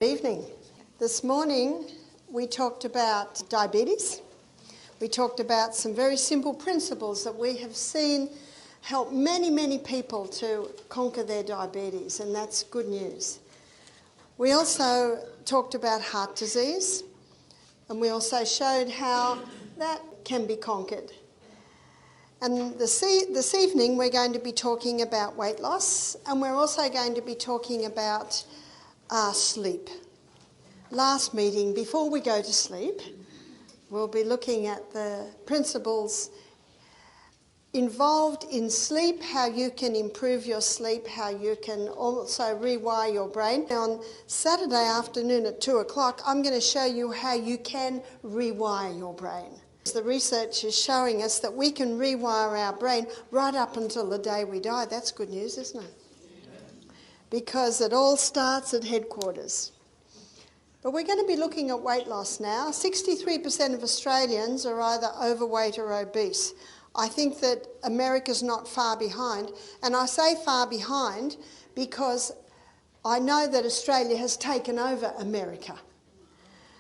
Good evening. This morning we talked about diabetes. We talked about some very simple principles that we have seen help many people to conquer their diabetes, and that's good news. We also talked about heart disease, and we also showed how that can be conquered. And this evening we're going to be talking about weight loss, and we're also going to be talking about sleep. Last meeting, before we go to sleep, we'll be looking at the principles involved in sleep, how you can improve your sleep, how you can also rewire your brain. On Saturday afternoon at 2 o'clock, I'm going to show you how you can rewire your brain. The research is showing us that we can rewire our brain right up until the day we die. That's good news, isn't it? Because it all starts at headquarters. But we're going to be looking at weight loss now. 63% of Australians are either overweight or obese. I think that America's not far behind, and I say far behind because I know that Australia has taken over America.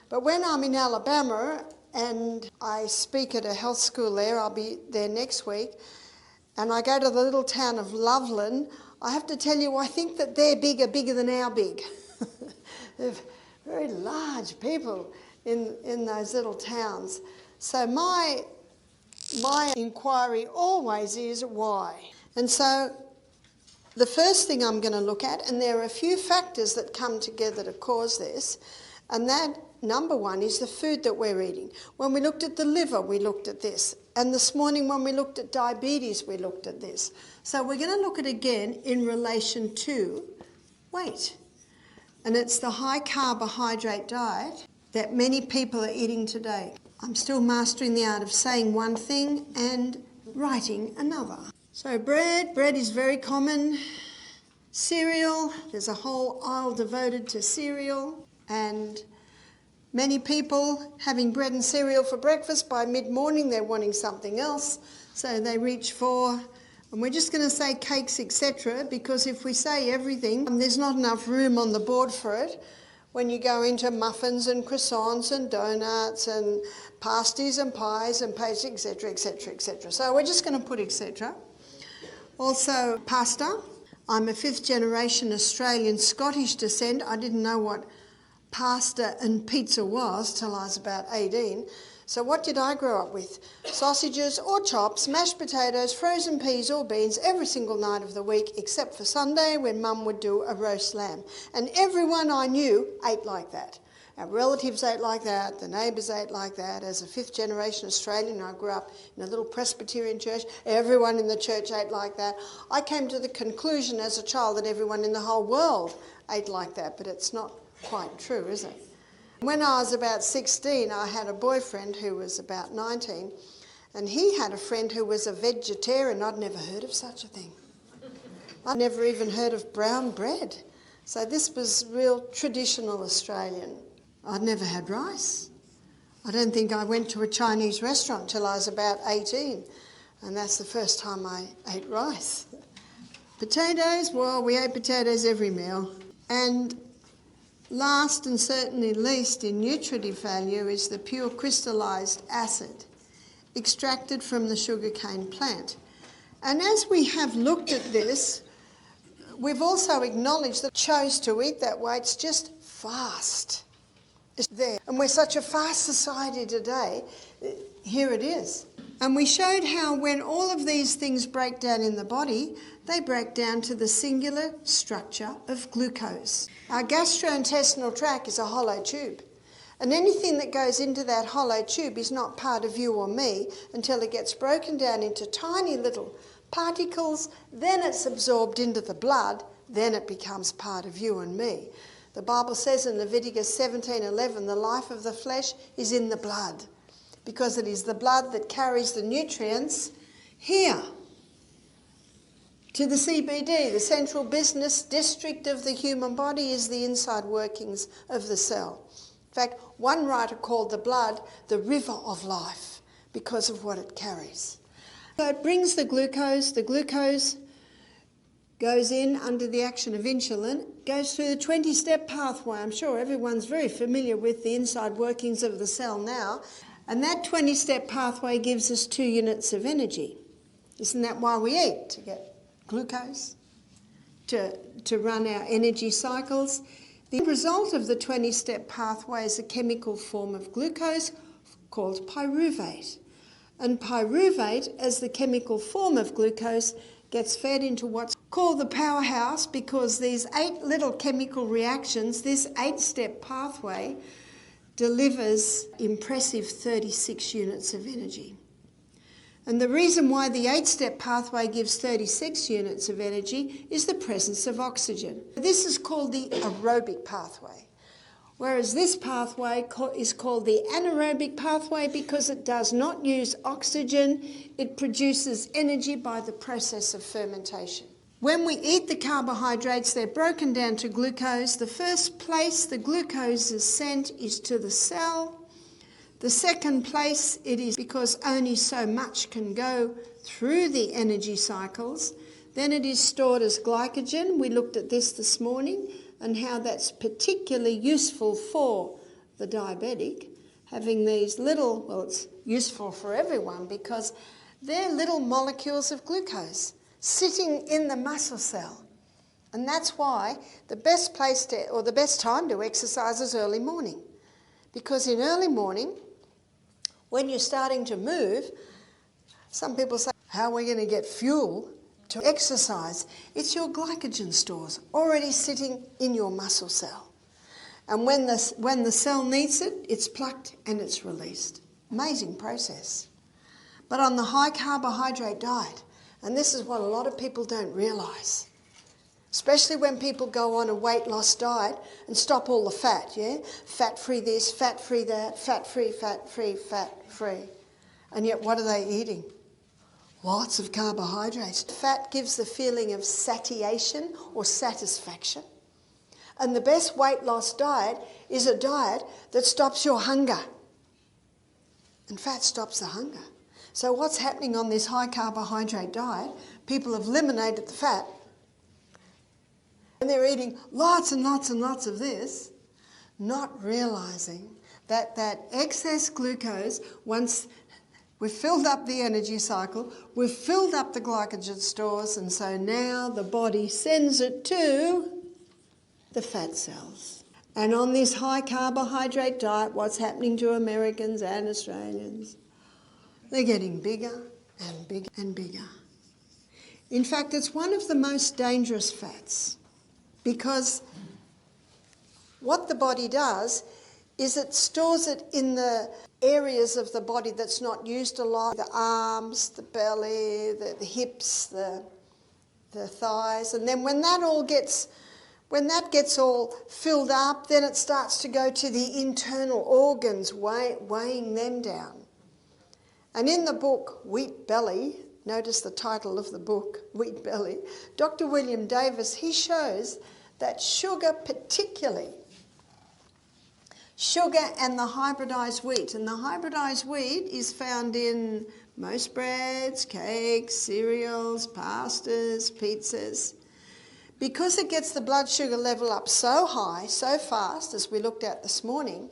But when I'm in Alabama and I speak at a health school there, I'll be there next week, and I go to the little town of Loveland, I have to tell you, I think that they're bigger than our big. They're very large people in those little towns. So my inquiry always is why. And so the first thing I'm going to look at, and there are a few factors that come together to cause this, and that number one is the food that we're eating. When we looked at the liver, we looked at this. And this morning when we looked at diabetes, we looked at this. So we're going to look at it again in relation to weight. And it's the high carbohydrate diet that many people are eating today. I'm still mastering the art of saying one thing and writing another. So bread is very common. Cereal, there's a whole aisle devoted to cereal. And many people having bread and cereal for breakfast, by mid-morning they're wanting something else, so they reach for, and we're just going to say cakes, etc., because if we say everything, there's not enough room on the board for it. When you go into muffins and croissants and donuts and pasties and pies and pastry, etc., etc., etc. So we're just going to put etc. Also pasta. I'm a fifth generation Australian Scottish descent. I didn't know what pasta and pizza was till I was about 18. So what did I grow up with? Sausages or chops, mashed potatoes, frozen peas or beans every single night of the week, except for Sunday when Mum would do a roast lamb. And everyone I knew ate like that. Our relatives ate like that, the neighbours ate like that. As a fifth generation Australian, I grew up in a little Presbyterian church. Everyone in the church ate like that. I came to the conclusion as a child that everyone in the whole world ate like that, but it's not quite true, is it? When I was about 16, I had a boyfriend who was about 19, and he had a friend who was a vegetarian. I'd never heard of such a thing. I'd never even heard of brown bread. So this was real traditional Australian. I'd never had rice. I don't think I went to a Chinese restaurant till I was about 18, and that's the first time I ate rice. Potatoes, well, we ate potatoes every meal. And last and certainly least in nutritive value is the pure crystallised acid extracted from the sugarcane plant. And as we have looked at this, we've also acknowledged that chose to eat that way. It's just fast. It's there. And we're such a fast society today. Here it is. And we showed how when all of these things break down in the body, they break down to the singular structure of glucose. Our gastrointestinal tract is a hollow tube. And anything that goes into that hollow tube is not part of you or me until it gets broken down into tiny little particles, then it's absorbed into the blood, then it becomes part of you and me. The Bible says in Leviticus 17:11, the life of the flesh is in the blood, because it is the blood that carries the nutrients here to the CBD, the central business district of the human body, is the inside workings of the cell. In fact, one writer called the blood the river of life because of what it carries. So it brings the glucose goes in under the action of insulin, goes through the 20-step pathway. I'm sure everyone's very familiar with the inside workings of the cell now. And that 20-step pathway gives us 2 units of energy. Isn't that why we eat? To get glucose, to run our energy cycles. The result of the 20-step pathway is a chemical form of glucose called pyruvate. And pyruvate, as the chemical form of glucose, gets fed into what's called the powerhouse, because these 8 little chemical reactions, this 8-step pathway, delivers impressive 36 units of energy. And the reason why the 8-step pathway gives 36 units of energy is the presence of oxygen. This is called the aerobic pathway, whereas this pathway is called the anaerobic pathway because it does not use oxygen. It produces energy by the process of fermentation. When we eat the carbohydrates, they're broken down to glucose. The first place the glucose is sent is to the cell. The second place, it is because only so much can go through the energy cycles. Then it is stored as glycogen. We looked at this morning and how that's particularly useful for the diabetic, having these little, well, it's useful for everyone because they're little molecules of glucose sitting in the muscle cell. And that's why the best place to, or the best time to exercise is early morning. Because in early morning, when you're starting to move, some people say, how are we going to get fuel to exercise? It's your glycogen stores already sitting in your muscle cell. And when the cell needs it, it's plucked and it's released. Amazing process. But on the high carbohydrate diet, and this is what a lot of people don't realise, especially when people go on a weight loss diet and stop all the fat, yeah? Fat-free this, fat-free that, fat-free, fat-free, fat-free. And yet what are they eating? Lots of carbohydrates. Fat gives the feeling of satiation or satisfaction. And the best weight loss diet is a diet that stops your hunger. And fat stops the hunger. So what's happening on this high carbohydrate diet? People have eliminated the fat. And they're eating lots and lots and lots of this, not realising that that excess glucose, once we've filled up the energy cycle, we've filled up the glycogen stores, and so now the body sends it to the fat cells. And on this high carbohydrate diet, what's happening to Americans and Australians? They're getting bigger and bigger and bigger. In fact, it's one of the most dangerous fats, because what the body does is it stores it in the areas of the body that's not used a lot, the arms, the belly, the hips, the thighs, and then when that gets all filled up, then it starts to go to the internal organs, weighing them down. And in the book Wheat Belly, notice the title of the book, Wheat Belly, Dr. William Davis, he shows that sugar particularly, sugar and the hybridised wheat, and the hybridised wheat is found in most breads, cakes, cereals, pastas, pizzas. Because it gets the blood sugar level up so high, so fast, as we looked at this morning,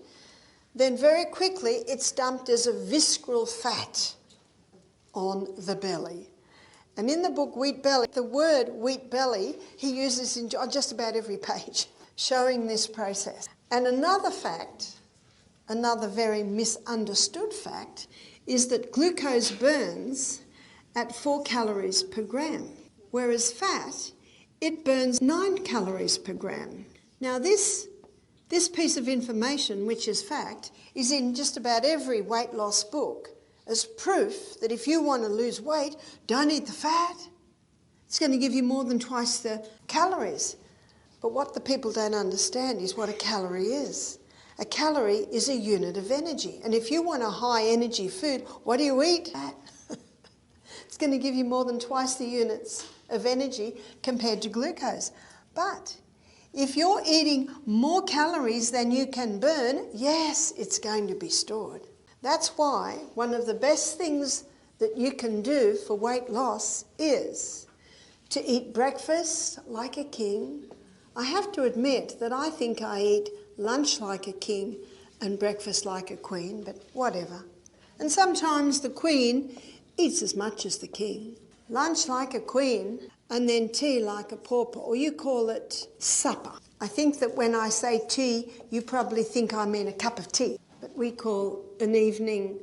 then very quickly it's dumped as a visceral fat on the belly. And in the book Wheat Belly, the word wheat belly he uses on just about every page, showing this process. And another fact, another very misunderstood fact, is that glucose burns at 4 calories per gram, whereas fat, it burns 9 calories per gram. Now this piece of information, which is fact, is in just about every weight loss book as proof that if you want to lose weight, don't eat the fat. It's going to give you more than twice the calories. But what the people don't understand is what a calorie is. A calorie is a unit of energy. And if you want a high energy food, what do you eat? Fat. It's going to give you more than twice the units of energy compared to glucose. But if you're eating more calories than you can burn, yes, it's going to be stored. That's why one of the best things that you can do for weight loss is to eat breakfast like a king. I have to admit that I think I eat lunch like a king and breakfast like a queen, but whatever. And sometimes the queen eats as much as the king. Lunch like a queen and then tea like a pauper, or you call it supper. I think that when I say tea, you probably think I mean a cup of tea, but we call an evening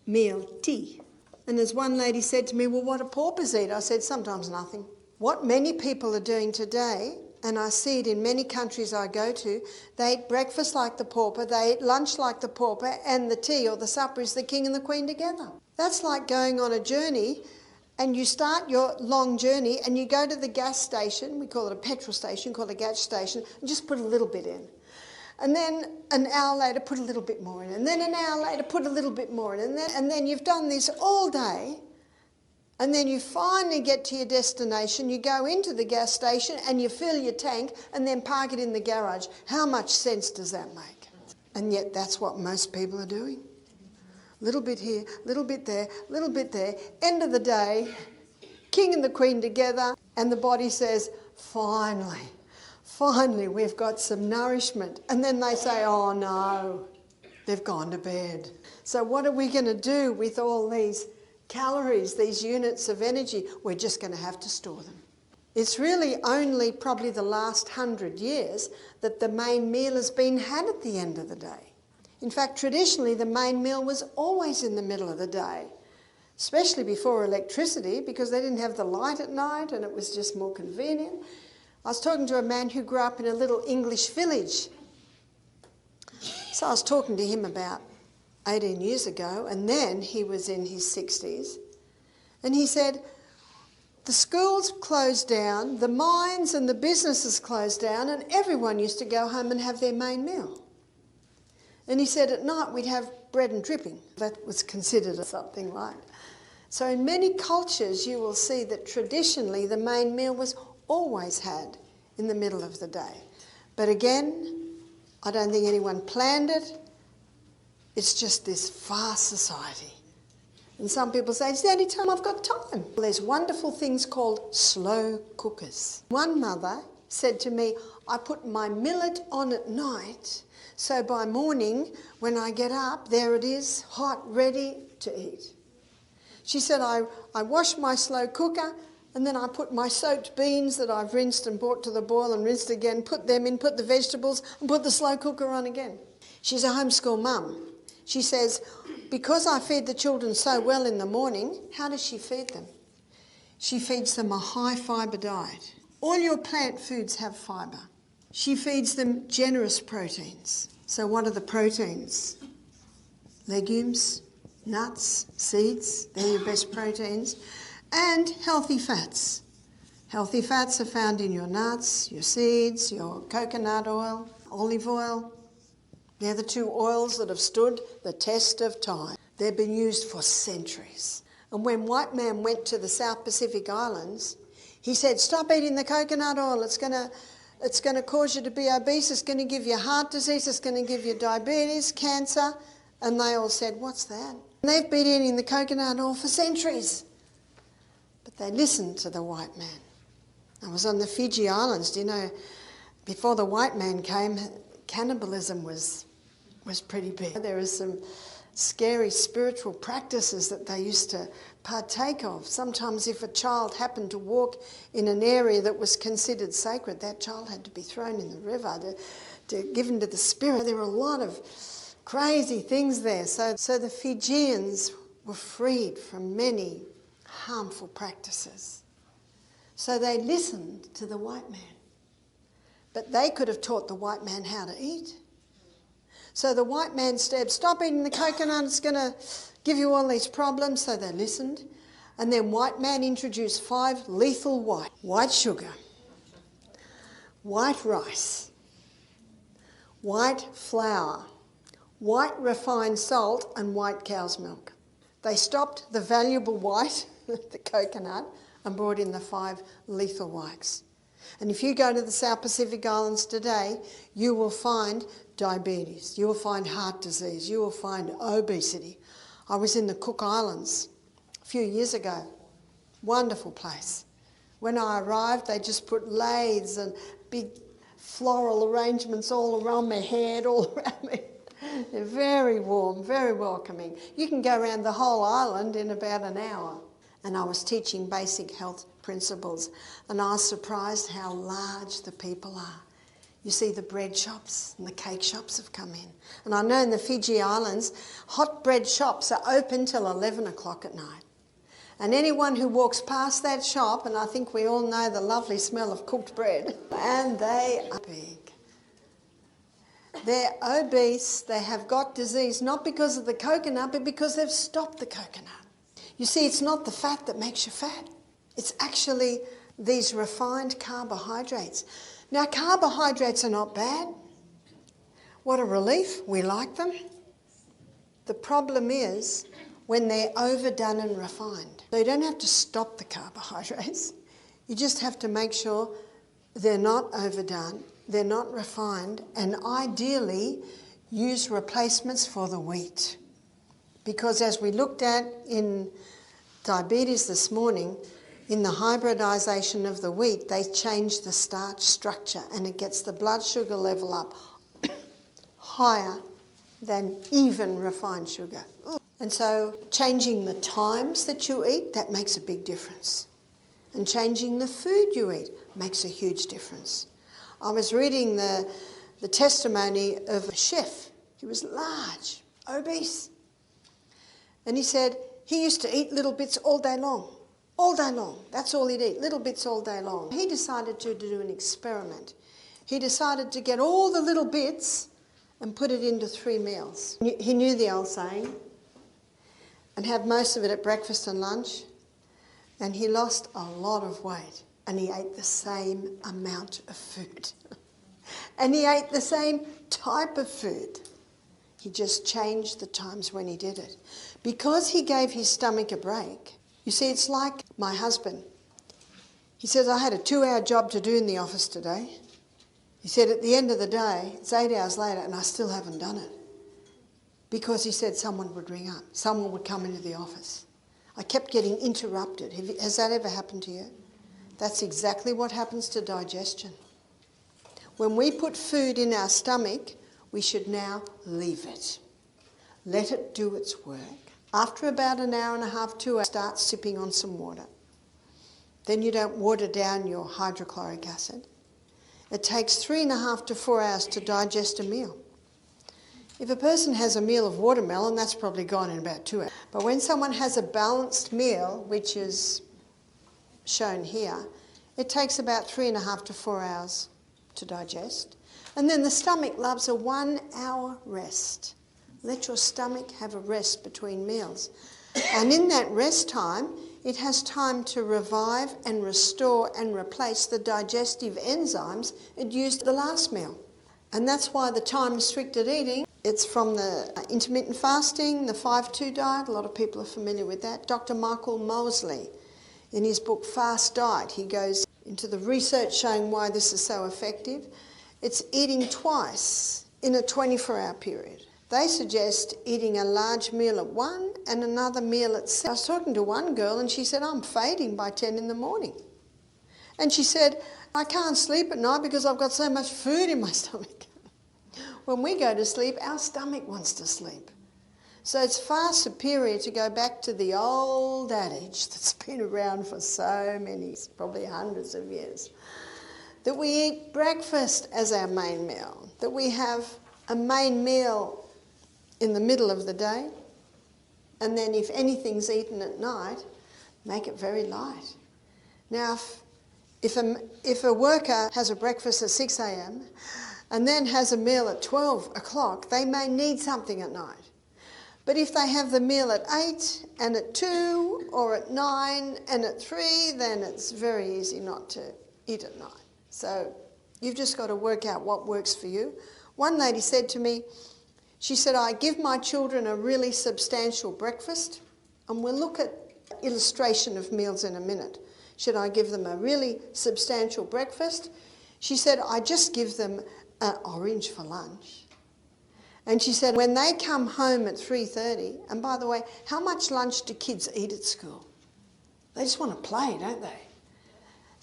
meal tea. And as one lady said to me, well, what do paupers eat? I said, sometimes nothing. What many people are doing today, and I see it in many countries I go to, they eat breakfast like the pauper, they eat lunch like the pauper, and the tea or the supper is the king and the queen together. That's like going on a journey, and you start your long journey and you go to the gas station, we call it a petrol station, call it a gas station, and just put a little bit in. And then an hour later, put a little bit more in. And then an hour later, put a little bit more in. And then you've done this all day. And then you finally get to your destination. You go into the gas station and you fill your tank and then park it in the garage. How much sense does that make? And yet that's what most people are doing. Little bit here, little bit there, little bit there. End of the day, king and the queen together. And the body says, finally, we've got some nourishment. And then they say, oh no, they've gone to bed. So what are we going to do with all these calories, these units of energy? We're just going to have to store them. It's really only probably the last 100 years that the main meal has been had at the end of the day. In fact, traditionally, the main meal was always in the middle of the day, especially before electricity, because they didn't have the light at night and it was just more convenient. I was talking to a man who grew up in a little English village. So I was talking to him about 18 years ago, and then he was in his 60s. And he said, the schools closed down, the mines and the businesses closed down, and everyone used to go home and have their main meal. And he said at night we'd have bread and dripping. That was considered something like. So in many cultures you will see that traditionally the main meal was always had in the middle of the day. But again, I don't think anyone planned it. It's just this vast society. And some people say, it's the only time I've got time. Well, there's wonderful things called slow cookers. One mother said to me, I put my millet on at night, so by morning when I get up, there it is, hot, ready to eat. She said, I wash my slow cooker, and then I put my soaked beans that I've rinsed and brought to the boil and rinsed again, put them in, put the vegetables, and put the slow cooker on again. She's a homeschool mum. She says, because I feed the children so well in the morning, how does she feed them? She feeds them a high fibre diet. All your plant foods have fibre. She feeds them generous proteins. So what are the proteins? Legumes, nuts, seeds, they're your best proteins. And healthy fats. Healthy fats are found in your nuts, your seeds, your coconut oil, olive oil. They're the two oils that have stood the test of time. They've been used for centuries. And when white man went to the South Pacific Islands, he said, stop eating the coconut oil. It's going to cause you to be obese. It's going to give you heart disease. It's going to give you diabetes, cancer. And they all said, what's that? And they've been eating the coconut oil for centuries. But they listened to the white man. I was on the Fiji Islands. Do you know, before the white man came, cannibalism was pretty big. There were some scary spiritual practices that they used to partake of. Sometimes if a child happened to walk in an area that was considered sacred, that child had to be thrown in the river to given to the spirit. There were a lot of crazy things there. So the Fijians were freed from many harmful practices. So they listened to the white man. But they could have taught the white man how to eat. So the white man said, stop eating the coconut, it's going to give you all these problems. So they listened. And then white man introduced 5 lethal white sugar, white rice, white flour, white refined salt, and white cow's milk. They stopped the valuable white, the coconut, and brought in the 5 lethal whites. And if you go to the South Pacific Islands today, you will find diabetes, you will find heart disease, you will find obesity. I was in the Cook Islands a few years ago. Wonderful place. When I arrived, they just put lathes and big floral arrangements all around my head, all around me. They're very warm, very welcoming. You can go around the whole island in about an hour. And I was teaching basic health principles, and I was surprised how large the people are. You see, the bread shops and the cake shops have come in. And I know in the Fiji Islands, hot bread shops are open till 11 o'clock at night. And anyone who walks past that shop, and I think we all know the lovely smell of cooked bread, and they are big. They're obese, they have got disease, not because of the coconut, but because they've stopped the coconut. You see, it's not the fat that makes you fat. It's actually these refined carbohydrates. Now, carbohydrates are not bad. What a relief. We like them. The problem is when they're overdone and refined. So you don't have to stop the carbohydrates. You just have to make sure they're not overdone, they're not refined, and ideally use replacements for the wheat. Because as we looked at in diabetes this morning, in the hybridisation of the wheat, they change the starch structure and it gets the blood sugar level up higher than even refined sugar. And so changing the times that you eat, that makes a big difference. And changing the food you eat makes a huge difference. I was reading the testimony of a chef. He was large, obese. And he said he used to eat little bits all day long. All day long. That's all he'd eat, little bits all day long. He decided to do an experiment. He decided to get all the little bits and put it into 3 meals. He knew the old saying, and had most of it at breakfast and lunch. And he lost a lot of weight. And he ate the same amount of food. And he ate the same type of food. He just changed the times when he did it. Because he gave his stomach a break. You see, it's like my husband. He says, I had a 2-hour job to do in the office today. He said, at the end of the day, it's 8 hours later and I still haven't done it. Because he said someone would ring up. Someone would come into the office. I kept getting interrupted. Has that ever happened to you? That's exactly what happens to digestion. When we put food in our stomach, we should now leave it. Let it do its work. After about an hour and a half, 2 hours, start sipping on some water. Then you don't water down your hydrochloric acid. It takes 3.5 to 4 hours to digest a meal. If a person has a meal of watermelon, that's probably gone in about 2 hours. But when someone has a balanced meal, which is shown here, it takes about 3.5 to 4 hours to digest. And then the stomach loves a 1 hour rest. Let your stomach have a rest between meals. And in that rest time, it has time to revive and restore and replace the digestive enzymes it used at the last meal. And that's why the time-restricted eating, it's from the intermittent fasting, the 5-2 diet. A lot of people are familiar with that. Dr. Michael Mosley, in his book Fast Diet, he goes into the research showing why this is so effective. It's eating twice in a 24-hour period. They suggest eating a large meal at 1 and another meal at 6. I was talking to one girl and she said, I'm fading by 10 in the morning. And she said, I can't sleep at night because I've got so much food in my stomach. When we go to sleep, our stomach wants to sleep. So it's far superior to go back to the old adage that's been around for so many, probably hundreds of years, that we eat breakfast as our main meal, that we have a main meal in the middle of the day, and then if anything's eaten at night, make it very light. Now, if a worker has a breakfast at 6 a.m. and then has a meal at 12 o'clock, they may need something at night. But if they have the meal at 8 and at 2 or at 9 and at 3, then it's very easy not to eat at night. So you've just got to work out what works for you. One lady said to me, she said, I give my children a really substantial breakfast, and we'll look at illustration of meals in a minute. Should I give them a really substantial breakfast? She said, I just give them an orange for lunch. And she said, when they come home at 3:30, and by the way, how much lunch do kids eat at school? They just want to play, don't they?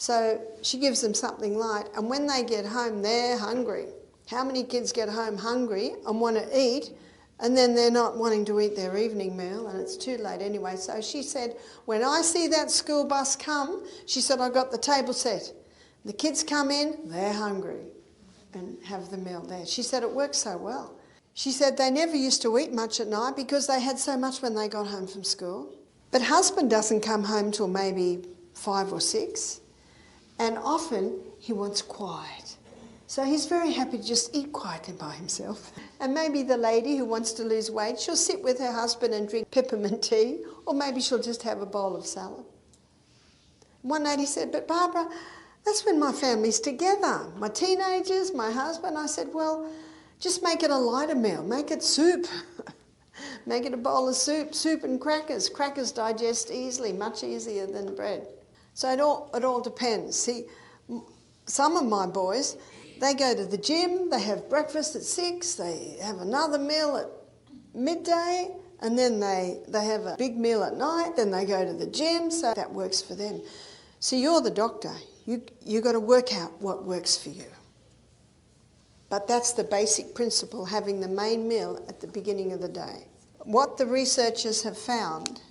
So she gives them something light, and when they get home, they're hungry. How many kids get home hungry and want to eat, and then they're not wanting to eat their evening meal, and it's too late anyway? So she said, when I see that school bus come, she said, I got the table set. The kids come in, they're hungry, and have the meal there. She said it works so well. She said they never used to eat much at night because they had so much when they got home from school. But husband doesn't come home till maybe 5 or 6, and often he wants quiet. So he's very happy to just eat quietly by himself. And maybe the lady who wants to lose weight, she'll sit with her husband and drink peppermint tea, or maybe she'll just have a bowl of salad. One lady said, but Barbara, that's when my family's together. My teenagers, my husband. I said, well, just make it a lighter meal. Make it soup. Make it a bowl of soup and crackers. Crackers digest easily, much easier than bread. So it all depends. See, some of my boys, they go to the gym, they have breakfast at 6, they have another meal at midday, and then they have a big meal at night, then they go to the gym, so that works for them. So you're the doctor. You've got to work out what works for you. But that's the basic principle, having the main meal at the beginning of the day. What the researchers have found,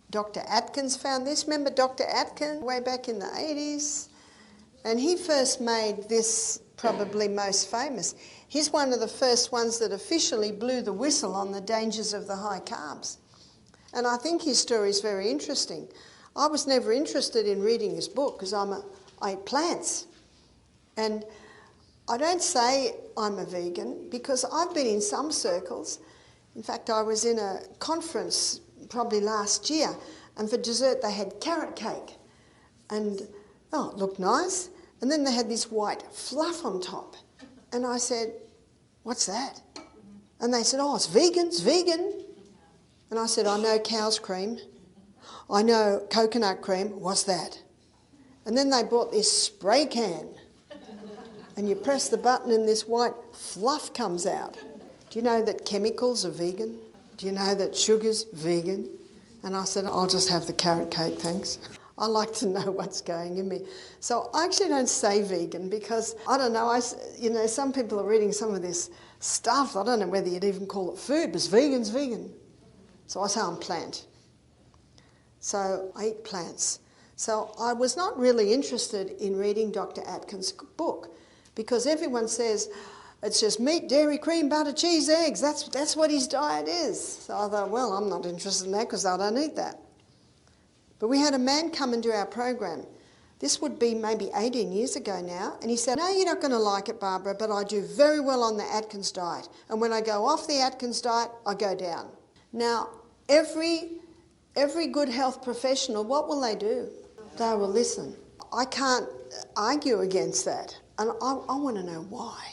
Dr. Atkins found this. Remember Dr. Atkins way back in the 80s? And he first made this probably most famous. He's one of the first ones that officially blew the whistle on the dangers of the high carbs. And I think his story is very interesting. I was never interested in reading his book because I eat plants. And I don't say I'm a vegan because I've been in some circles. In fact, I was in a conference probably last year, and for dessert they had carrot cake. And, oh, it looked nice. And then they had this white fluff on top. And I said, what's that? And they said, oh, it's vegan. And I said, I know cow's cream. I know coconut cream. What's that? And then they bought this spray can. And you press the button and this white fluff comes out. Do you know that chemicals are vegan? Do you know that sugar's vegan? And I said, I'll just have the carrot cake, thanks. I like to know what's going in me. So I actually don't say vegan because, I don't know, some people are reading some of this stuff. I don't know whether you'd even call it food, but vegan's vegan. So I say I'm plant. So I eat plants. So I was not really interested in reading Dr. Atkins' book because everyone says it's just meat, dairy, cream, butter, cheese, eggs. That's what his diet is. So I thought, well, I'm not interested in that because I don't eat that. But we had a man come into our program. This would be maybe 18 years ago now. And he said, no, you're not going to like it, Barbara, but I do very well on the Atkins diet. And when I go off the Atkins diet, I go down. Now, every good health professional, what will they do? They will listen. I can't argue against that. And I want to know why.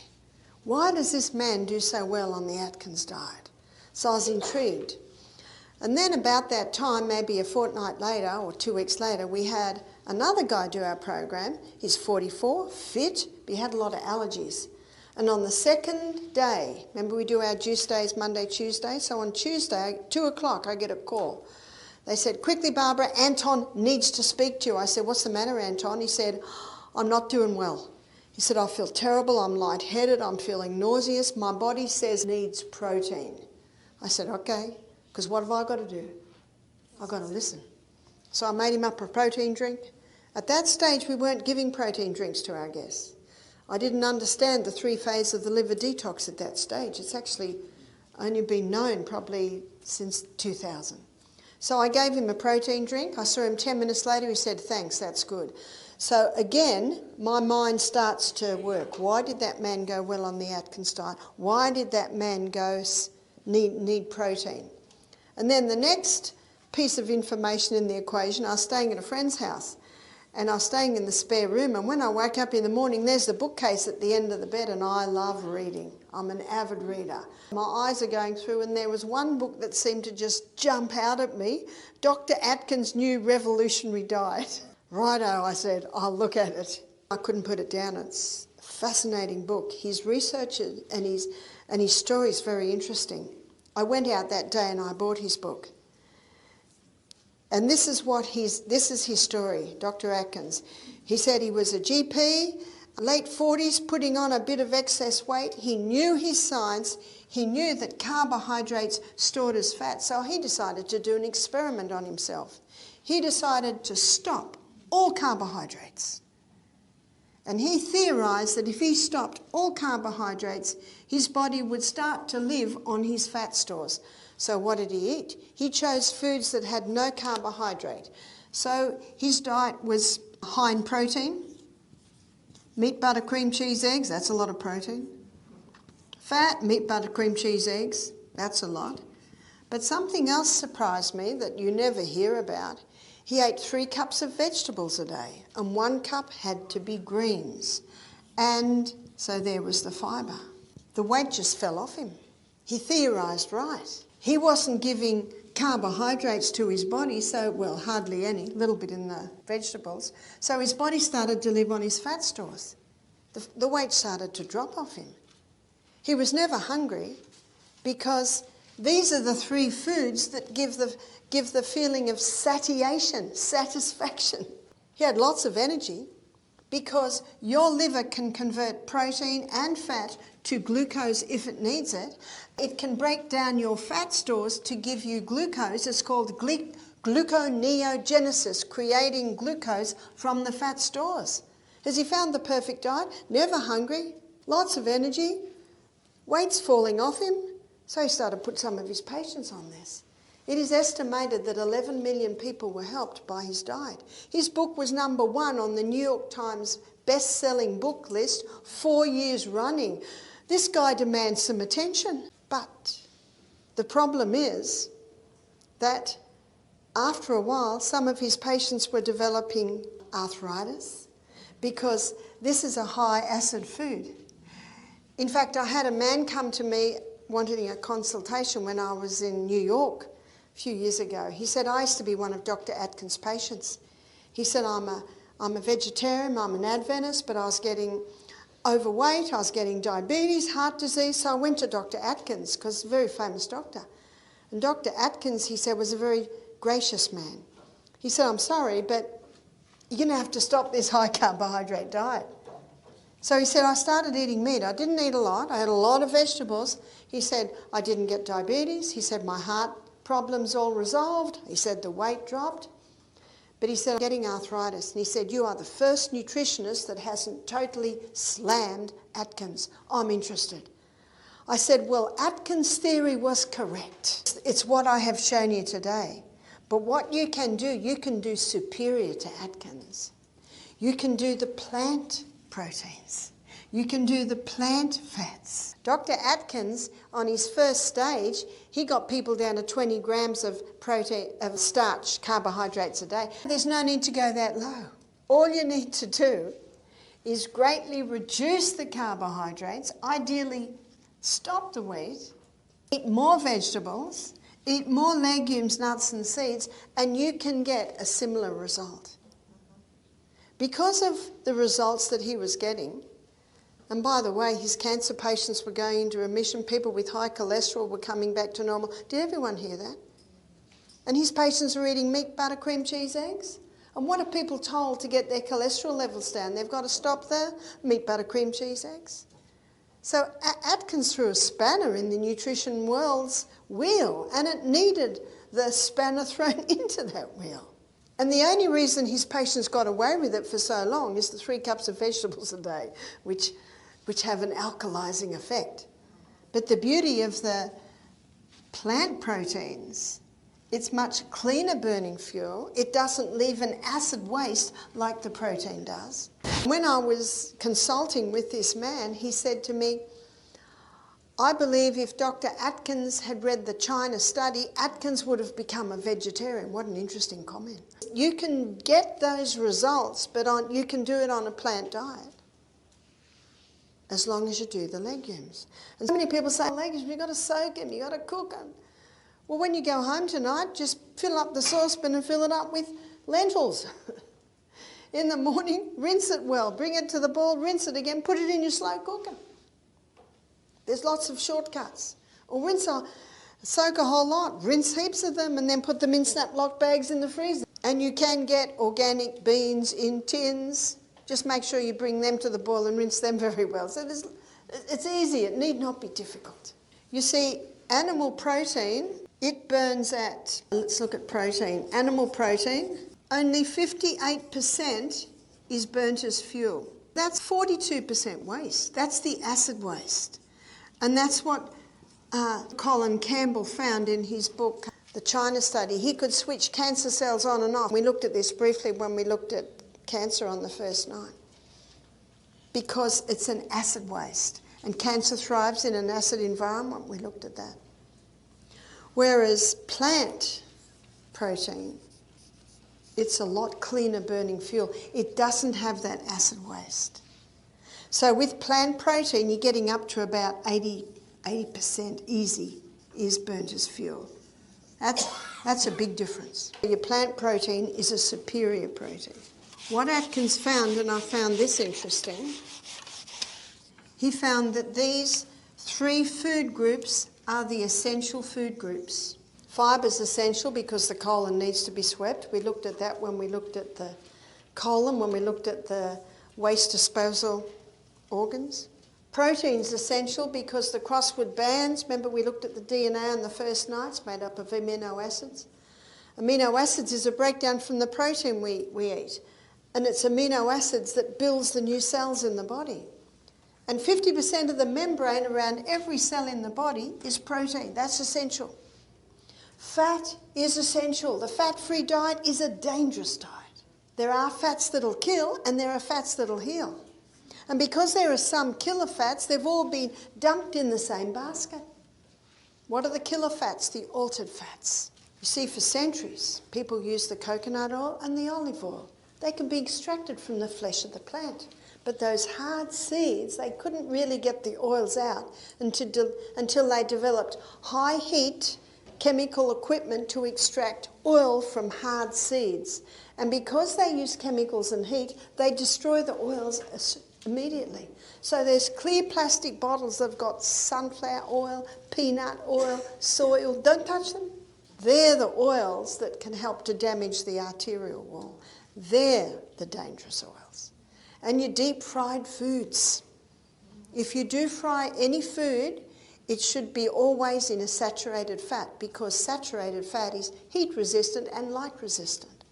Why does this man do so well on the Atkins diet? So I was intrigued. And then about that time, maybe a fortnight later or 2 weeks later, we had another guy do our program. He's 44, fit, but he had a lot of allergies. And on the second day, remember we do our juice days Monday, Tuesday? So on Tuesday, 2 o'clock, I get a call. They said, quickly, Barbara, Anton needs to speak to you. I said, what's the matter, Anton? He said, I'm not doing well. He said, I feel terrible, I'm lightheaded, I'm feeling nauseous. My body says needs protein. I said, okay, because what have I got to do? I've got to listen. So I made him up a protein drink. At that stage, we weren't giving protein drinks to our guests. I didn't understand the 3 phases of the liver detox at that stage. It's actually only been known probably since 2000. So I gave him a protein drink. I saw him 10 minutes later. He said, thanks, that's good. So again, my mind starts to work. Why did that man go well on the Atkins diet? Why did that man need protein? And then the next piece of information in the equation, I was staying at a friend's house and I was staying in the spare room, and when I woke up in the morning, there's the bookcase at the end of the bed, and I love reading. I'm an avid reader. My eyes are going through, and there was one book that seemed to just jump out at me, Dr. Atkins' New Revolutionary Diet. Righto, I said, I'll look at it. I couldn't put it down. It's a fascinating book. His research and his story is very interesting. I went out that day and I bought his book. And this is his story, Dr. Atkins. He said he was a GP, late 40s, putting on a bit of excess weight. He knew his science. He knew that carbohydrates stored as fat, so he decided to do an experiment on himself. He decided to stop all carbohydrates. And he theorised that if he stopped all carbohydrates, his body would start to live on his fat stores. So what did he eat? He chose foods that had no carbohydrate. So his diet was high in protein, meat, butter, cream, cheese, eggs, that's a lot of protein. Fat, meat, butter, cream, cheese, eggs, that's a lot. But something else surprised me that you never hear about. He ate 3 cups of vegetables a day, and 1 cup had to be greens. And so there was the fibre. The weight just fell off him. He theorised right. He wasn't giving carbohydrates to his body, so, well, hardly any, a little bit in the vegetables. So his body started to live on his fat stores. The weight started to drop off him. He was never hungry because these are the 3 foods that give the feeling of satiation, satisfaction. He had lots of energy because your liver can convert protein and fat to glucose if it needs it. It can break down your fat stores to give you glucose. It's called gluconeogenesis, creating glucose from the fat stores. Has he found the perfect diet? Never hungry, lots of energy, weight's falling off him. So he started to put some of his patients on this. It is estimated that 11 million people were helped by his diet. His book was #1 on the New York Times best-selling book list 4 years running. This guy demands some attention. But the problem is that after a while, some of his patients were developing arthritis because this is a high-acid food. In fact, I had a man come to me wanting a consultation when I was in New York a few years ago. He said, I used to be one of Dr. Atkins' patients. He said, I'm a vegetarian, I'm an Adventist, but I was getting overweight, I was getting diabetes, heart disease, so I went to Dr. Atkins, because he's a very famous doctor. And Dr. Atkins, he said, was a very gracious man. He said, I'm sorry, but you're going to have to stop this high carbohydrate diet. So he said, I started eating meat. I didn't eat a lot. I had a lot of vegetables. He said, I didn't get diabetes. He said, my heart problems all resolved. He said, the weight dropped. But he said, I'm getting arthritis. And he said, you are the first nutritionist that hasn't totally slammed Atkins. I'm interested. I said, well, Atkins' theory was correct. It's what I have shown you today. But what you can do superior to Atkins. You can do the plant proteins. You can do the plant fats. Dr. Atkins, on his first stage, he got people down to 20 grams of protein, of starch, carbohydrates a day. There's no need to go that low. All you need to do is greatly reduce the carbohydrates, ideally stop the wheat, eat more vegetables, eat more legumes, nuts and seeds, and you can get a similar result. Because of the results that he was getting, and by the way, his cancer patients were going into remission, people with high cholesterol were coming back to normal. Did everyone hear that? And his patients were eating meat, butter, cream, cheese, eggs. And what are people told to get their cholesterol levels down? They've got to stop the meat, butter, cream, cheese, eggs. So Atkins threw a spanner in the nutrition world's wheel, and it needed the spanner thrown into that wheel. And the only reason his patients got away with it for so long is the 3 cups of vegetables a day, which have an alkalizing effect. But the beauty of the plant proteins, it's much cleaner burning fuel. It doesn't leave an acid waste like the protein does. When I was consulting with this man, he said to me, I believe if Dr. Atkins had read the China study, Atkins would have become a vegetarian. What an interesting comment. You can get those results, but you can do it on a plant diet as long as you do the legumes. And so many people say, legumes, you've got to soak them, you've got to cook them. Well, when you go home tonight, just fill up the saucepan and fill it up with lentils. In the morning, rinse it well, bring it to the boil, rinse it again, put it in your slow cooker. There's lots of shortcuts. Or soak a whole lot, rinse heaps of them and then put them in snap lock bags in the freezer. And you can get organic beans in tins. Just make sure you bring them to the boil and rinse them very well. So it's easy, it need not be difficult. You see, animal protein, it burns at, let's look at protein. Animal protein, only 58% is burnt as fuel. That's 42% waste. That's the acid waste. And that's what Colin Campbell found in his book, The China Study. He could switch cancer cells on and off. We looked at this briefly when we looked at cancer on the first night. Because it's an acid waste. And cancer thrives in an acid environment. We looked at that. Whereas plant protein, it's a lot cleaner burning fuel. It doesn't have that acid waste. So with plant protein, you're getting up to about 80% easy is burnt as fuel. That's a big difference. Your plant protein is a superior protein. What Atkins found, and I found this interesting, he found that these 3 food groups are the essential food groups. Fibre is essential because the colon needs to be swept. We looked at that when we looked at the colon, when we looked at the waste disposal organs. Protein is essential because the crossword bands, remember we looked at the DNA on the first night, it's made up of amino acids. Amino acids is a breakdown from the protein we eat. And it's amino acids that builds the new cells in the body. And 50% of the membrane around every cell in the body is protein. That's essential. Fat is essential. The fat-free diet is a dangerous diet. There are fats that'll kill and there are fats that'll heal. And because there are some killer fats, they've all been dumped in the same basket. What are the killer fats? The altered fats. You see, for centuries, people used the coconut oil and the olive oil. They can be extracted from the flesh of the plant. But those hard seeds, they couldn't really get the oils out until they developed high heat chemical equipment to extract oil from hard seeds. And because they use chemicals and heat, they destroy the oils immediately. So there's clear plastic bottles that have got sunflower oil, peanut oil, soy oil. Don't touch them. They're the oils that can help to damage the arterial wall. They're the dangerous oils. And your deep-fried foods. If you do fry any food, it should be always in a saturated fat because saturated fat is heat-resistant and light-resistant.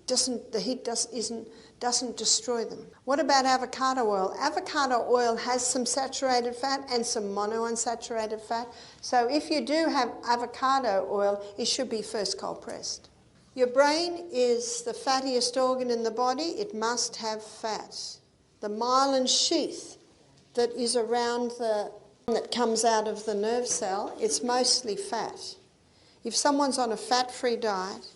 The heat doesn't destroy them. What about avocado oil? Avocado oil has some saturated fat and some monounsaturated fat. So if you do have avocado oil, it should be first cold pressed. Your brain is the fattiest organ in the body. It must have fat. The myelin sheath that is around that comes out of the nerve cell, it's mostly fat. If someone's on a fat-free diet,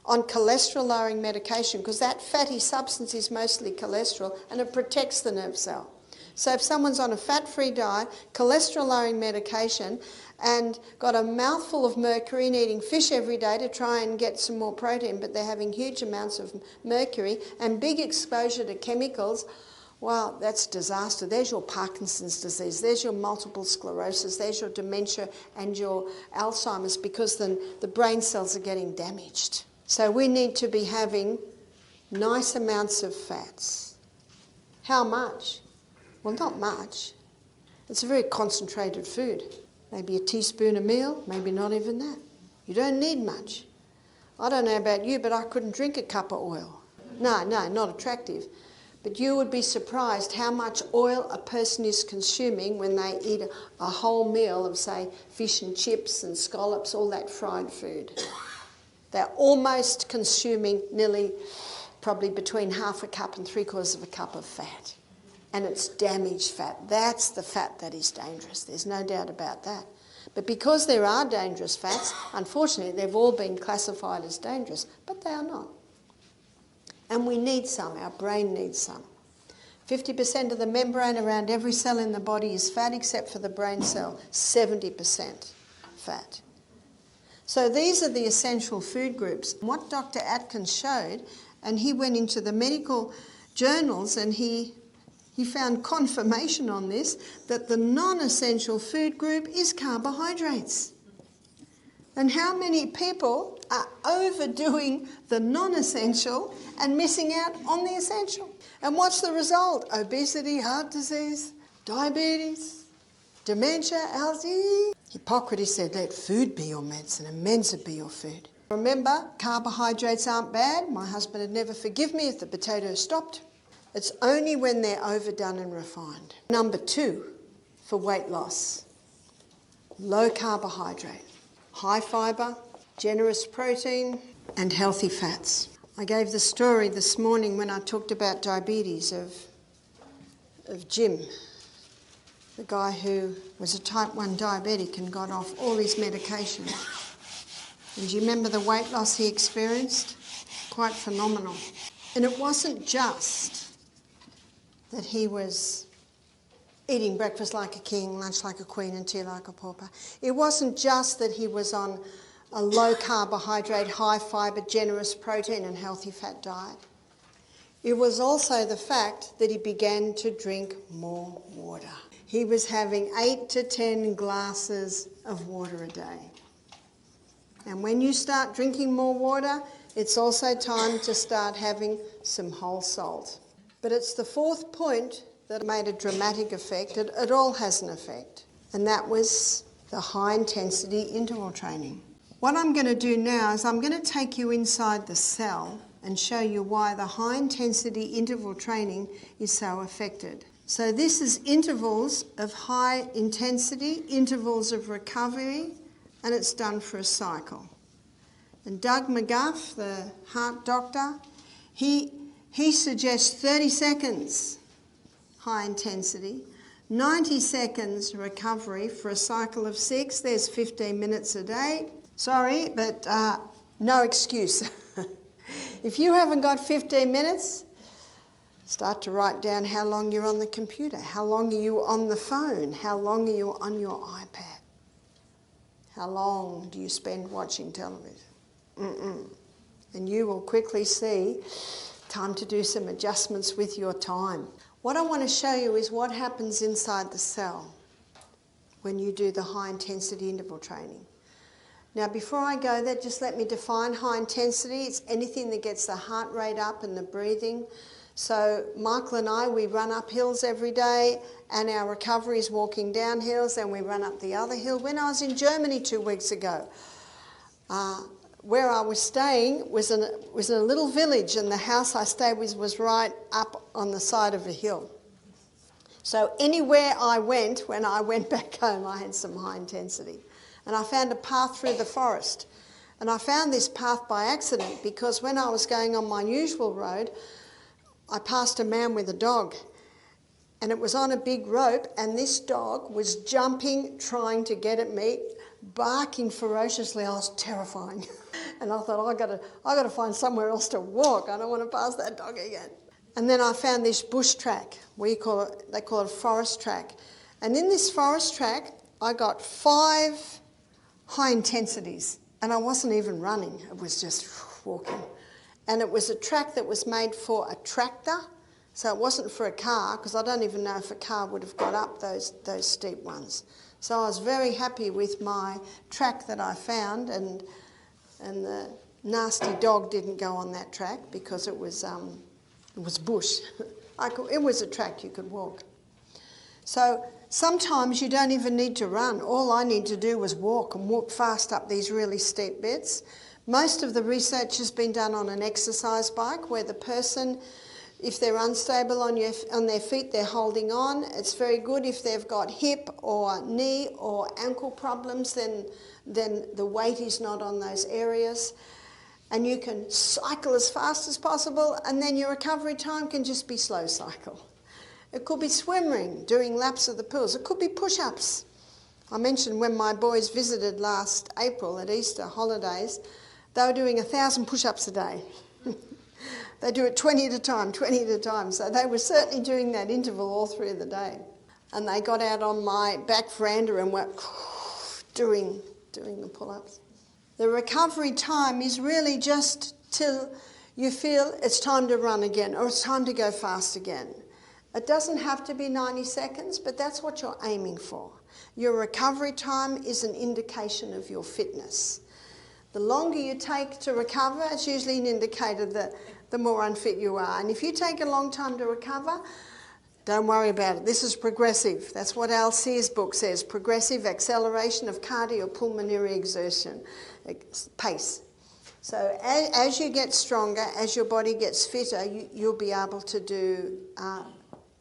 on cholesterol-lowering medication, because that fatty substance is mostly cholesterol and it protects the nerve cell. So if someone's on a fat-free diet, cholesterol-lowering medication, and got a mouthful of mercury and eating fish every day to try and get some more protein, but they're having huge amounts of mercury and big exposure to chemicals, well, that's disaster. There's your Parkinson's disease, there's your multiple sclerosis, there's your dementia and your Alzheimer's because the brain cells are getting damaged. So we need to be having nice amounts of fats. How much? Well, not much. It's a very concentrated food. Maybe a teaspoon a meal, maybe not even that. You don't need much. I don't know about you, but I couldn't drink a cup of oil. No, not attractive. But you would be surprised how much oil a person is consuming when they eat a whole meal of, say, fish and chips and scallops, all that fried food. They're almost consuming nearly, probably between half a cup and 3/4 of a cup of fat. And it's damaged fat. That's the fat that is dangerous. There's no doubt about that. But because there are dangerous fats, unfortunately, they've all been classified as dangerous, but they are not. And we need some. Our brain needs some. 50% of the membrane around every cell in the body is fat, except for the brain cell, 70% fat. So these are the essential food groups. What Dr. Atkins showed, and he went into the medical journals and he found confirmation on this, that the non-essential food group is carbohydrates. And how many people are overdoing the non-essential and missing out on the essential? And what's the result? Obesity, heart disease, diabetes, dementia, Alzheimer's. Hippocrates said, let food be your medicine and mensa be your food. Remember, carbohydrates aren't bad. My husband would never forgive me if the potatoes stopped. It's only when they're overdone and refined. Number 2 for weight loss, low carbohydrate, high fibre, generous protein and healthy fats. I gave the story this morning when I talked about diabetes of Jim, the guy who was a type 1 diabetic and got off all his medication. And do you remember the weight loss he experienced? Quite phenomenal. And it wasn't just that he was eating breakfast like a king, lunch like a queen and tea like a pauper. It wasn't just that he was on a low carbohydrate, high fibre, generous protein and healthy fat diet. It was also the fact that he began to drink more water. He was having 8 to 10 glasses of water a day. And when you start drinking more water, it's also time to start having some whole salt. But it's the 4th point that made a dramatic effect. It all has an effect. And that was the high intensity interval training. What I'm going to do now is I'm going to take you inside the cell and show you why the high intensity interval training is so effective. So this is intervals of high intensity, intervals of recovery, and it's done for a cycle. And Doug McGuff, the heart doctor, he suggests 30 seconds high intensity, 90 seconds recovery for a cycle of 6. There's 15 minutes a day. Sorry, but no excuse. If you haven't got 15 minutes, start to write down how long you're on the computer, how long are you on the phone, how long are you on your iPad, how long do you spend watching television. And you will quickly see time to do some adjustments with your time. What I want to show you is what happens inside the cell when you do the high intensity interval training. Now before I go there, just let me define high intensity. It's anything that gets the heart rate up and the breathing. So Michael and I, we run up hills every day and our recovery is walking down hills and we run up the other hill. When I was in Germany 2 weeks ago, where I was staying was in a little village and the house I stayed with was right up on the side of a hill. So anywhere I went, when I went back home, I had some high intensity. And I found a path through the forest. And I found this path by accident because when I was going on my usual road, I passed a man with a dog. And it was on a big rope and this dog was jumping, trying to get at me, barking ferociously. I was terrifying. And I thought, I got to find somewhere else to walk. I don't want to pass that dog again. And then I found this bush track. They call it forest track. And in this forest track, I got 5 high intensities. And I wasn't even running. It was just walking. And it was a track that was made for a tractor. So it wasn't for a car, because I don't even know if a car would have got up those steep ones. So I was very happy with my track that I found, and the nasty dog didn't go on that track because it was bush. It was a track you could walk. So sometimes you don't even need to run. All I need to do was walk and walk fast up these really steep bits. Most of the research has been done on an exercise bike where the person, if they're unstable on their feet, they're holding on. It's very good if they've got hip or knee or ankle problems, then the weight is not on those areas. And you can cycle as fast as possible, and then your recovery time can just be slow cycle. It could be swimming, doing laps of the pools. It could be push-ups. I mentioned when my boys visited last April at Easter holidays, they were doing 1,000 push-ups a day. They do it 20 at a time. So they were certainly doing that interval all through the day. And they got out on my back veranda and were doing the pull-ups. The recovery time is really just till you feel it's time to run again or it's time to go fast again. It doesn't have to be 90 seconds, but that's what you're aiming for. Your recovery time is an indication of your fitness. The longer you take to recover, it's usually an indicator that the more unfit you are. And if you take a long time to recover, don't worry about it. This is progressive. That's what Al Sear's book says, progressive acceleration of cardiopulmonary exertion, pace. So as you get stronger, as your body gets fitter, you'll be able to do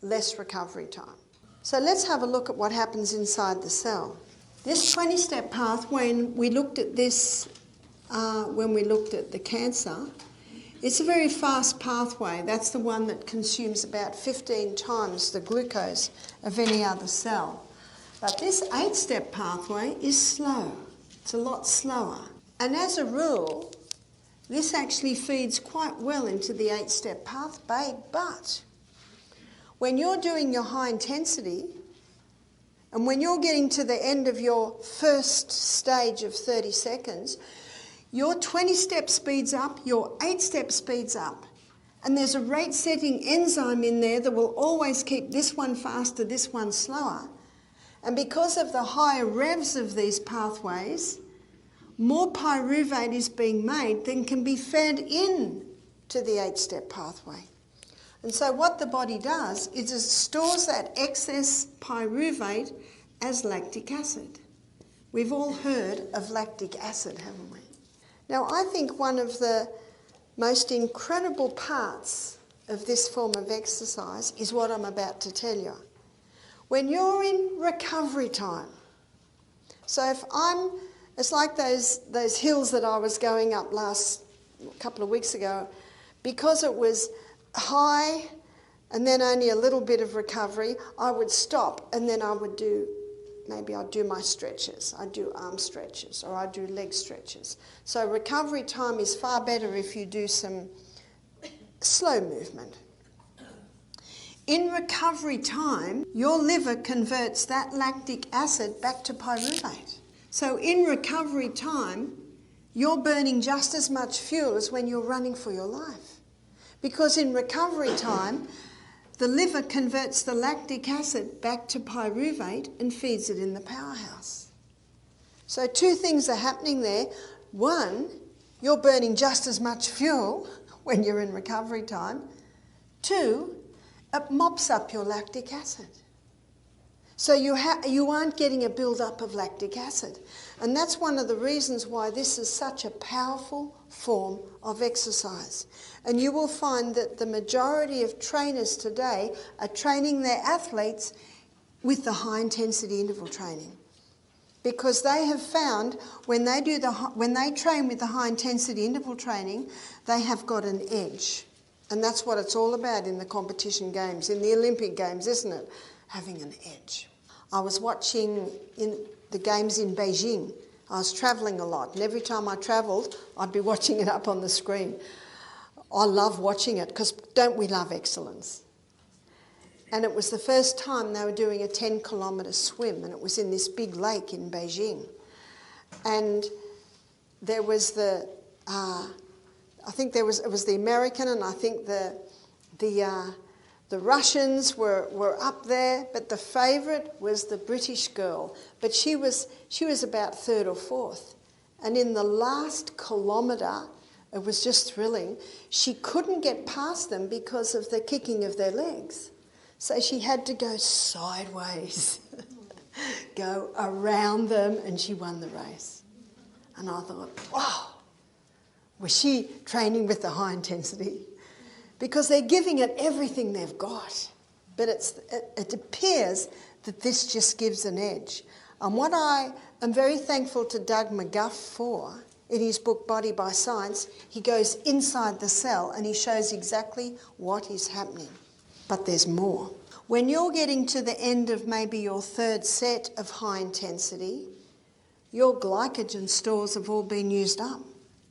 less recovery time. So let's have a look at what happens inside the cell. This 20-step path, when we looked at this, when we looked at the cancer, it's a very fast pathway. That's the one that consumes about 15 times the glucose of any other cell. But this 8-step pathway is slow. It's a lot slower. And as a rule, this actually feeds quite well into the 8-step pathway, but when you're doing your high intensity, and when you're getting to the end of your first stage of 30 seconds, your 20-step speeds up, your 8-step speeds up. And there's a rate-setting enzyme in there that will always keep this one faster, this one slower. And because of the higher revs of these pathways, more pyruvate is being made than can be fed in to the 8-step pathway. And so what the body does is it stores that excess pyruvate as lactic acid. We've all heard of lactic acid, haven't we? Now, I think one of the most incredible parts of this form of exercise is what I'm about to tell you. When you're in recovery time, so it's like those hills that I was going up a couple of weeks ago, because it was high and then only a little bit of recovery, I would stop and then I'd do my stretches. I'd do arm stretches or I'd do leg stretches. So recovery time is far better if you do some slow movement. In recovery time, your liver converts that lactic acid back to pyruvate. So in recovery time, you're burning just as much fuel as when you're running for your life. Because in recovery time, the liver converts the lactic acid back to pyruvate and feeds it in the powerhouse. So two things are happening there. One, you're burning just as much fuel when you're in recovery time. Two, it mops up your lactic acid. So you aren't getting a build-up of lactic acid. And that's one of the reasons why this is such a powerful form of exercise. And you will find that the majority of trainers today are training their athletes with the high-intensity interval training. Because they have found when they train with the high-intensity interval training, they have got an edge. And that's what it's all about in the competition games, in the Olympic Games, isn't it? Having an edge. I was watching in the games in Beijing. I was travelling a lot, and every time I travelled, I'd be watching it up on the screen. I love watching it, because don't we love excellence? And it was the first time they were doing a 10-kilometre swim, and it was in this big lake in Beijing. And there was it was the American, and I think the Russians were up there, but the favourite was the British girl. But she was about third or fourth. And in the last kilometre, it was just thrilling, she couldn't get past them because of the kicking of their legs. So she had to go sideways, go around them, and she won the race. And I thought, wow, was she training with the high intensity? Because they're giving it everything they've got. But it appears that this just gives an edge. And what I am very thankful to Doug McGuff for, in his book Body by Science, he goes inside the cell and he shows exactly what is happening. But there's more. When you're getting to the end of maybe your third set of high intensity, your glycogen stores have all been used up.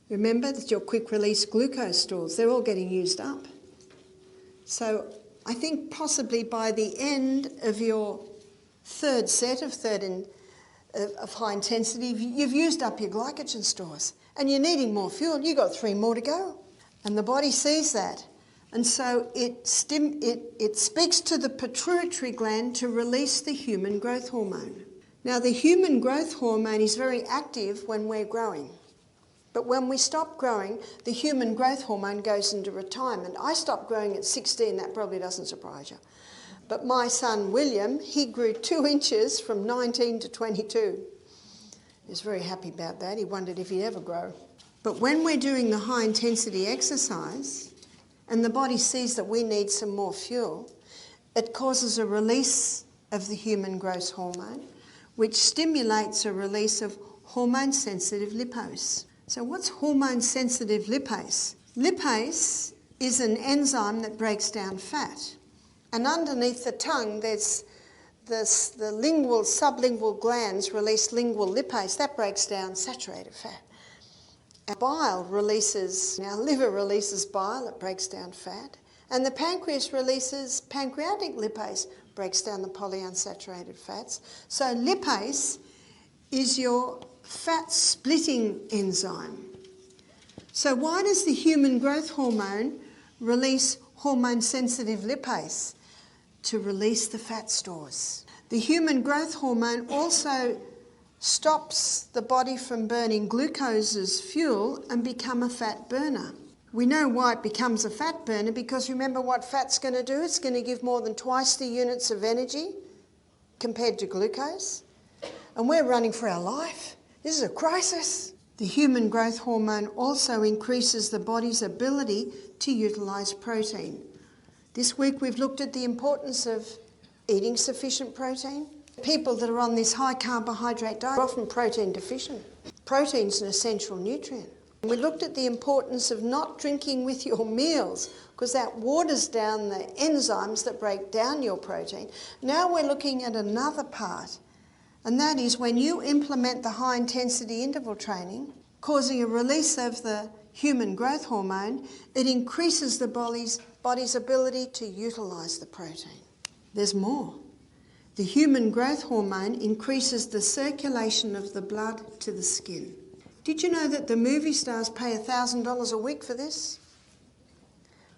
Remember that your quick release glucose stores, they're all getting used up. So I think possibly by the end of your third set of high intensity, you've used up your glycogen stores and you're needing more fuel. You've got 3 more to go. And the body sees that. And so it speaks to the pituitary gland to release the human growth hormone. Now, the human growth hormone is very active when we're growing. But when we stop growing, the human growth hormone goes into retirement. I stopped growing at 16, that probably doesn't surprise you. But my son William, he grew 2 inches from 19 to 22. He was very happy about that. He wondered if he'd ever grow. But when we're doing the high intensity exercise and the body sees that we need some more fuel, it causes a release of the human growth hormone, which stimulates a release of hormone-sensitive lipase. So what's hormone-sensitive lipase? Lipase is an enzyme that breaks down fat. And underneath the tongue, there's the sublingual glands release lingual lipase. That breaks down saturated fat. Our bile releases, our liver releases bile, it breaks down fat. And the pancreas releases pancreatic lipase, breaks down the polyunsaturated fats. So lipase is your fat splitting enzyme. So why does the human growth hormone release hormone-sensitive lipase? To release the fat stores. The human growth hormone also stops the body from burning glucose as fuel and become a fat burner. We know why it becomes a fat burner because remember what fat's going to do? It's going to give more than twice the units of energy compared to glucose. And we're running for our life. This is a crisis. The human growth hormone also increases the body's ability to utilise protein. This week we've looked at the importance of eating sufficient protein. People that are on this high carbohydrate diet are often protein deficient. Protein's an essential nutrient. We looked at the importance of not drinking with your meals because that waters down the enzymes that break down your protein. Now we're looking at another part, and that is when you implement the high intensity interval training, causing a release of the human growth hormone, it increases the body's ability to utilise the protein. There's more. The human growth hormone increases the circulation of the blood to the skin. Did you know that the movie stars pay $1,000 a week for this?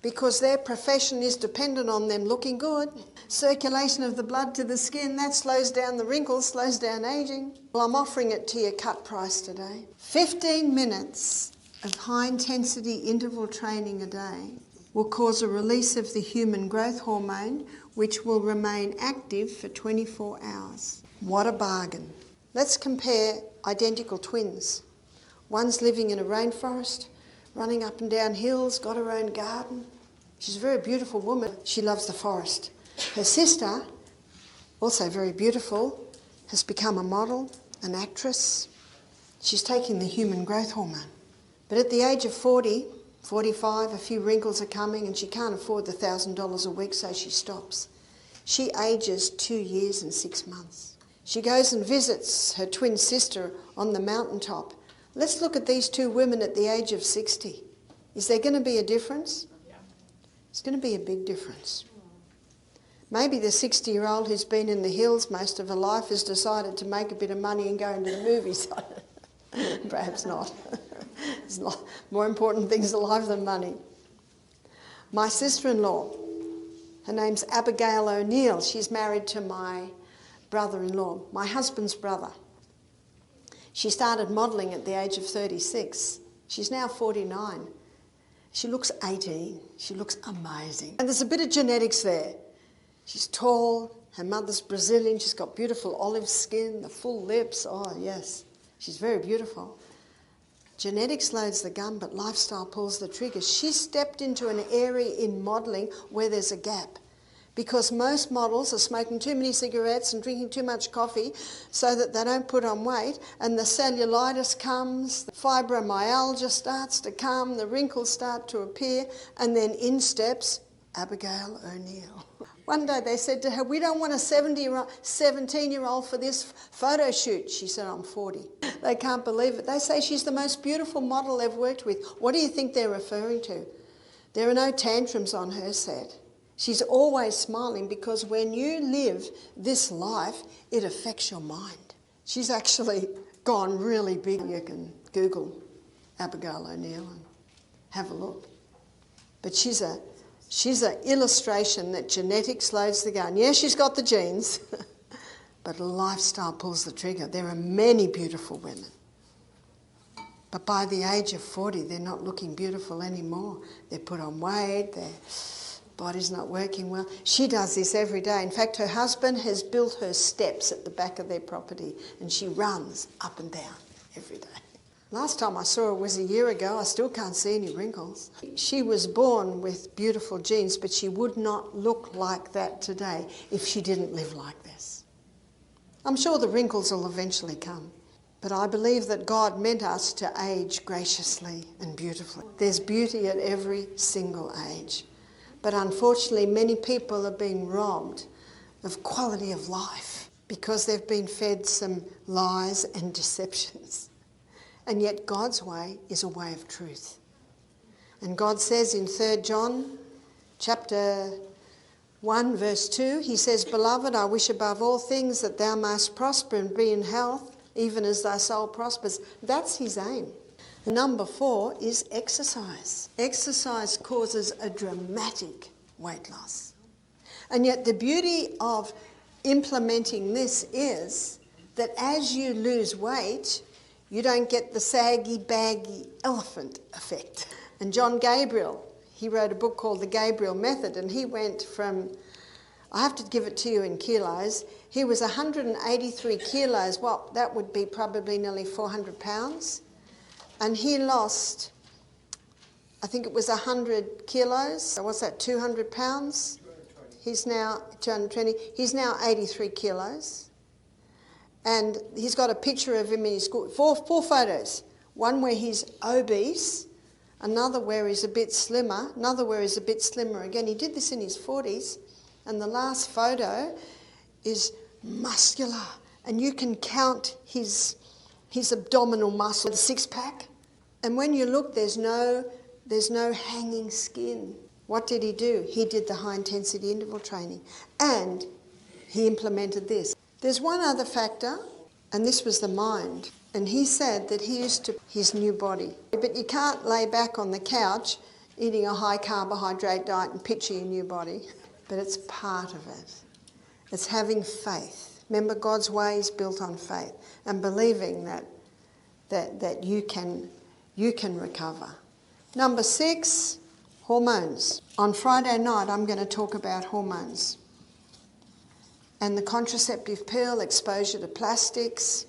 Because their profession is dependent on them looking good. Circulation of the blood to the skin, that slows down the wrinkles, slows down ageing. Well, I'm offering it to you cut price today. 15 minutes of high intensity interval training a day will cause a release of the human growth hormone, which will remain active for 24 hours. What a bargain. Let's compare identical twins. One's living in a rainforest, running up and down hills, got her own garden. She's a very beautiful woman. She loves the forest. Her sister, also very beautiful, has become a model, an actress. She's taking the human growth hormone. But at the age of 40, 45, a few wrinkles are coming and she can't afford the $1,000 a week, so she stops. She ages 2 years and 6 months. She goes and visits her twin sister on the mountaintop. Let's look at these two women at the age of 60. Is there going to be a difference? Yeah. It's going to be a big difference. Maybe the 60-year-old who's been in the hills most of her life has decided to make a bit of money and go into the movies. Perhaps not. There's a lot more important things in life than money. My sister-in-law, her name's Abigail O'Neill. She's married to my brother-in-law, my husband's brother. She started modelling at the age of 36. She's now 49. She looks 18. She looks amazing. And there's a bit of genetics there. She's tall. Her mother's Brazilian. She's got beautiful olive skin, the full lips. Oh, yes. She's very beautiful. Genetics loads the gun, but lifestyle pulls the trigger. She stepped into an area in modelling where there's a gap because most models are smoking too many cigarettes and drinking too much coffee so that they don't put on weight, and the cellulitis comes, the fibromyalgia starts to come, the wrinkles start to appear, and then in steps Abigail O'Neill. One day they said to her, "We don't want a 17-year-old for this photo shoot." She said, "I'm 40. They can't believe it. They say she's the most beautiful model they've worked with. What do you think they're referring to? There are no tantrums on her set. She's always smiling because when you live this life, it affects your mind. She's actually gone really big. You can Google Abigail O'Neill and have a look. But she's an illustration that genetics loads the gun. Yeah, she's got the genes, but lifestyle pulls the trigger. There are many beautiful women. But by the age of 40, they're not looking beautiful anymore. They're put on weight, their body's not working well. She does this every day. In fact, her husband has built her steps at the back of their property, and she runs up and down every day. Last time I saw her was a year ago. I still can't see any wrinkles. She was born with beautiful genes, but she would not look like that today if she didn't live like this. I'm sure the wrinkles will eventually come. But I believe that God meant us to age graciously and beautifully. There's beauty at every single age. But unfortunately, many people are being robbed of quality of life because they've been fed some lies and deceptions. And yet God's way is a way of truth. And God says in 3 John chapter 1 verse 2, he says, "Beloved, I wish above all things that thou mayest prosper and be in health, even as thy soul prospers." That's his aim. Number 4 is exercise. Exercise causes a dramatic weight loss. And yet the beauty of implementing this is that as you lose weight, you don't get the saggy, baggy elephant effect. And John Gabriel, he wrote a book called The Gabriel Method, and he went from, I have to give it to you in kilos, he was 183 kilos, well, that would be probably nearly 400 pounds. And he lost, I think it was 100 kilos, so what's that, 200 pounds? 220. He's now 220, he's now 83 kilos. And he's got a picture of him in his school, four photos. One where he's obese, another where he's a bit slimmer, another where he's a bit slimmer again. He did this in his 40s, and the last photo is muscular, and you can count his abdominal muscle, the six-pack. And when you look, there's no hanging skin. What did he do? He did the high-intensity interval training, and he implemented this. There's one other factor, and this was the mind. And he said that he used to his new body. But you can't lay back on the couch eating a high carbohydrate diet and picture your new body. But it's part of it. It's having faith. Remember, God's way is built on faith and believing that you can recover. Number 6, hormones. On Friday night, I'm going to talk about hormones. And the contraceptive pill, exposure to plastics,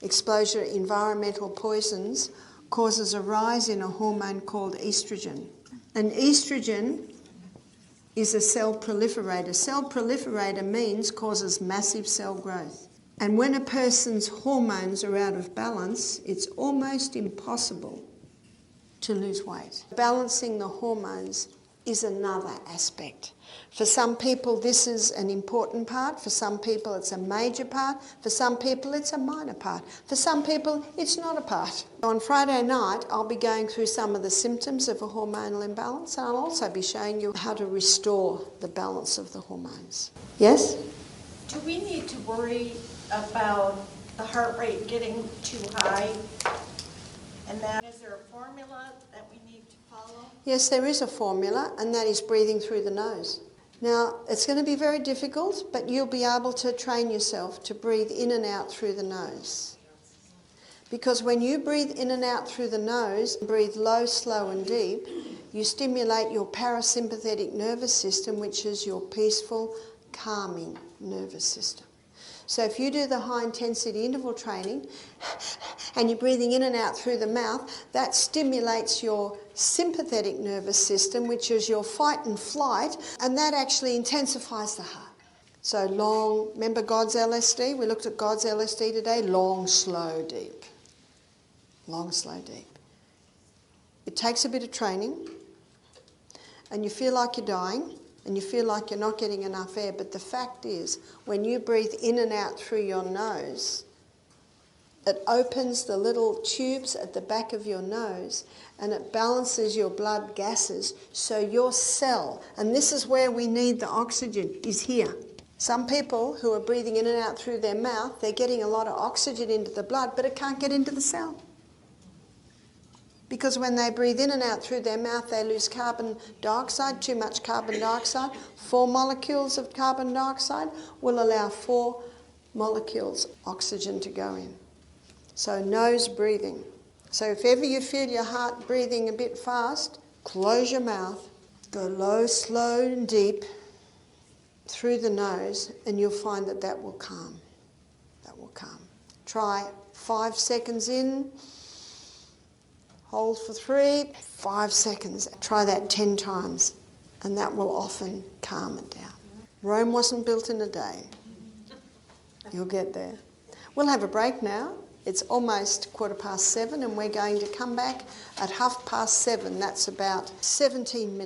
exposure to environmental poisons causes a rise in a hormone called estrogen. And estrogen is a cell proliferator. Cell proliferator means causes massive cell growth. And when a person's hormones are out of balance, it's almost impossible to lose weight. Balancing the hormones is another aspect. For some people, this is an important part. For some people, it's a major part. For some people, it's a minor part. For some people, it's not a part. On Friday night, I'll be going through some of the symptoms of a hormonal imbalance, and I'll also be showing you how to restore the balance of the hormones. Yes? Do we need to worry about the heart rate getting too high? And then is there a formula that we need to follow? Yes, there is a formula, and that is breathing through the nose. Now, it's going to be very difficult, but you'll be able to train yourself to breathe in and out through the nose. Because when you breathe in and out through the nose, breathe low, slow and deep, you stimulate your parasympathetic nervous system, which is your peaceful, calming nervous system. So if you do the high-intensity interval training and you're breathing in and out through the mouth, that stimulates your sympathetic nervous system, which is your fight and flight, and that actually intensifies the heart. So long, remember God's LSD? We looked at God's LSD today. Long, slow, deep. Long, slow, deep. It takes a bit of training, and you feel like you're dying, and you feel like you're not getting enough air, but the fact is, when you breathe in and out through your nose, it opens the little tubes at the back of your nose and it balances your blood gases, so your cell, and this is where we need the oxygen, is here. Some people who are breathing in and out through their mouth, they're getting a lot of oxygen into the blood, but it can't get into the cell. Because when they breathe in and out through their mouth, they lose carbon dioxide, too much carbon dioxide. 4 molecules of carbon dioxide will allow 4 molecules of oxygen to go in. So nose breathing. So if ever you feel your heart breathing a bit fast, close your mouth, go low, slow and deep through the nose, and you'll find that that will calm. That will calm. Try 5 seconds in, hold for 3, 5 seconds. Try that 10 times, and that will often calm it down. Rome wasn't built in a day. You'll get there. We'll have a break now. It's almost 7:15, and we're going to come back at 7:30. That's about 17 minutes.